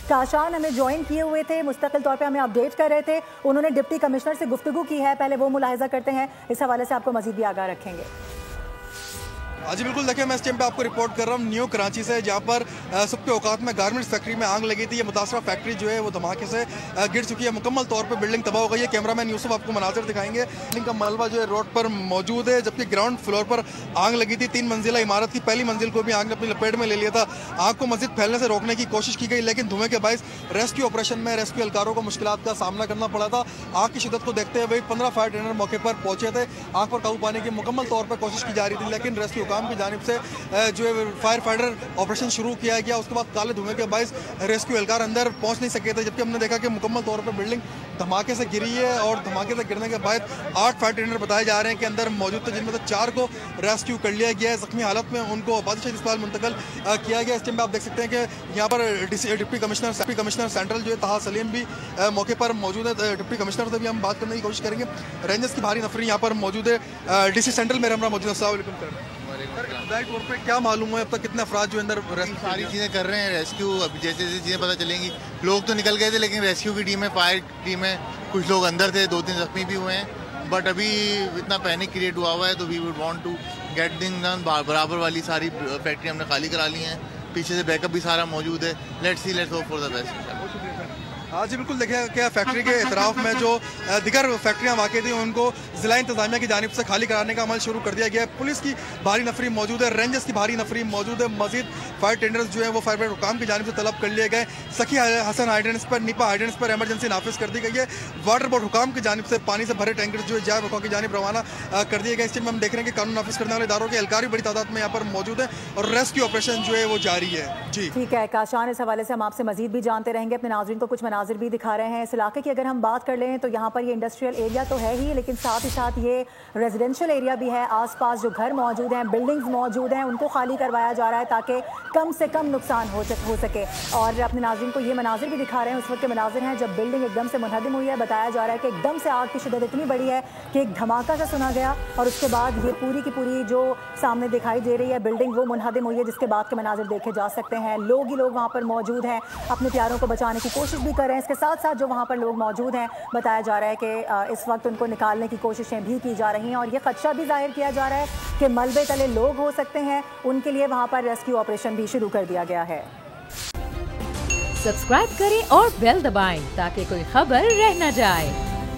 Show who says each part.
Speaker 1: काशान हमें ज्वाइन किए हुए थे, मुस्तकिल तौर पे हमें अपडेट कर रहे थे। उन्होंने डिप्टी कमिश्नर से गुफ्तगू की है, पहले वो मुलाहिजा करते हैं, इस हवाले से आपको मजीद भी आगाह रखेंगे।
Speaker 2: जी बिल्कुल, देखिए मैं इस टाइम पे आपको रिपोर्ट कर रहा हूँ न्यू कराची से, जहाँ पर सुबह औकात में गारमेंट्स फैक्ट्री में आग लगी थी। ये मुतासरा फैक्ट्री जो है वो धमाके से गिर चुकी है, मुकम्मल तौर पे बिल्डिंग तबाह हो गई है। कैमरामैन यूसुफ आपको मनाजिर दिखाएंगे। बिल्डिंग का मलबा जो है रोड पर मौजूद है, जबकि ग्राउंड फ्लोर पर आग लगी थी। 3 मंजिला इमारत की पहली मंजिल को भी आग ने अपनी लपेट में ले लिया था। आग को मजीद फैलने से रोकने की कोशिश की गई, लेकिन धुएं के बायस रेस्क्यू ऑपरेशन में रेस्क्यू एहलकारों को मुश्किलात का सामना करना पड़ा था। आग की शिद्दत को देखते हुए 15 फायर टेंडर मौके पर पहुंचे थे। आग पर काबू पाने की मुकम्मल तौर पर कोशिश की जा रही थी, लेकिन रेस्क्यू हुकाम की जानिब से जो है फायर फाइटर ऑपरेशन शुरू किया गया। उसके बाद काले धुएं के बायस रेस्क्यू एहलकार अंदर पहुंच नहीं सके थे, जबकि हमने देखा कि मुकम्मल तौर पर बिल्डिंग धमाके से गिरी है और धमाके से गिरने के बाद 8 फायर टेंडर बताए जा रहे हैं कि अंदर मौजूद थे, जिनमें से 4 को रेस्क्यू कर लिया गया है। जख्मी हालत में उनको बादशाह अस्पताल मुंतकिल किया गया। इस टाइम में आप देख सकते हैं कि यहाँ पर डिप्टी कमिश्नर सेंट्रल जो है ताहा सलीम भी मौके पर मौजूद है। डिप्टी कमिश्नर से भी हम बात करने की कोशिश करेंगे। रेंजर्स की भारी नफरी यहाँ पर मौजूद है। DC सेंट्रल मेरे हमरा मौजूद है। अस्सलाम वालेकुम तौर पे क्या मालूम है अब तक कितने अफराद जो अंदर
Speaker 3: सारी चीज़ें कर रहे हैं रेस्क्यू। अभी जैसे जैसे चीज़ें पता चलेंगी, लोग तो निकल गए थे, लेकिन रेस्क्यू की टीम है, फायर टीम है, कुछ लोग अंदर थे, 2-3 जख्मी भी हुए हैं। बट अभी इतना पैनिक क्रिएट हुआ हुआ है, तो we would want to get things done. बराबर वाली सारी फैक्ट्री हमने खाली करा ली हैं, पीछे से बैकअप भी सारा मौजूद है। Let's hope for the best.
Speaker 2: हाँ जी बिल्कुल, देखिए क्या फैक्ट्री के इतराफ में जो दिगर फैक्ट्रियाँ वाक़ई थी उनको ज़िला इंतज़ामिया की जानिब से खाली कराने का अमल शुरू कर दिया गया है। पुलिस की भारी नफरी मौजूद है, रेंजर्स की भारी नफरी मौजूद है। मजीद फायर टेंडर्स जो है वो फायर हुकाम की जानिब से तलब कर लिए गए। सखी हसन हाइड्रेंस पर, निपा हाइड्रेंस पर एमरजेंसी नाफिज कर दी गई है। वाटर बोर्ड हुकाम की जानिब से पानी से भरे टैंकर्स जो है जैव रखा की जानिब रवाना कर दिए गए। इस टाइम हम देख रहे हैं कि कानून नाफिज करने वाले इदारों के एहलकार भी बड़ी तादाद में यहाँ पर मौजूद है और रेस्क्यू ऑपरेशन जो है वो जारी है। जी
Speaker 1: ठीक है काशान, इस हवाले से हम आपसे मजीद भी जानते रहेंगे। अपने नाज़रीन को कुछ मनाजिर भी दिखा रहे हैं इस इलाके की। अगर हम बात कर लें तो यहाँ पर ये इंडस्ट्रियल एरिया तो है ही, लेकिन साथ ही साथ ये रेजिडेंशियल एरिया भी है। आसपास जो घर मौजूद हैं, बिल्डिंग्स मौजूद हैं, उनको खाली करवाया जा रहा है ताकि कम से कम नुकसान हो सके। और अपने नाज़रीन को ये मनाजिर भी दिखा रहे हैं, उस वक्त के मनाजिर हैं जब बिल्डिंग एकदम से मुनहदिम हुई है। बताया जा रहा है कि एकदम से आग की शिद्दत इतनी बड़ी है कि एक धमाका सा सुना गया और उसके बाद ये पूरी की पूरी जो सामने दिखाई दे रही है बिल्डिंग वो मुनहदिम हुई है, जिसके बाद के मनाजिर देखे जा सकते हैं। लोग ही लोग वहाँ पर मौजूद हैं, अपने प्यारों को बचाने की कोशिश भी कर रहे हैं। इसके साथ साथ जो वहाँ पर लोग मौजूद हैं, बताया जा रहा है कि इस वक्त उनको निकालने की कोशिशें भी की जा रही हैं और ये खदशा भी जाहिर किया जा रहा है कि मलबे तले लोग हो सकते हैं। उनके लिए वहाँ पर रेस्क्यू ऑपरेशन भी शुरू कर दिया गया है।
Speaker 4: सब्सक्राइब करें और बेल दबाएं ताकि कोई खबर रह न जाए।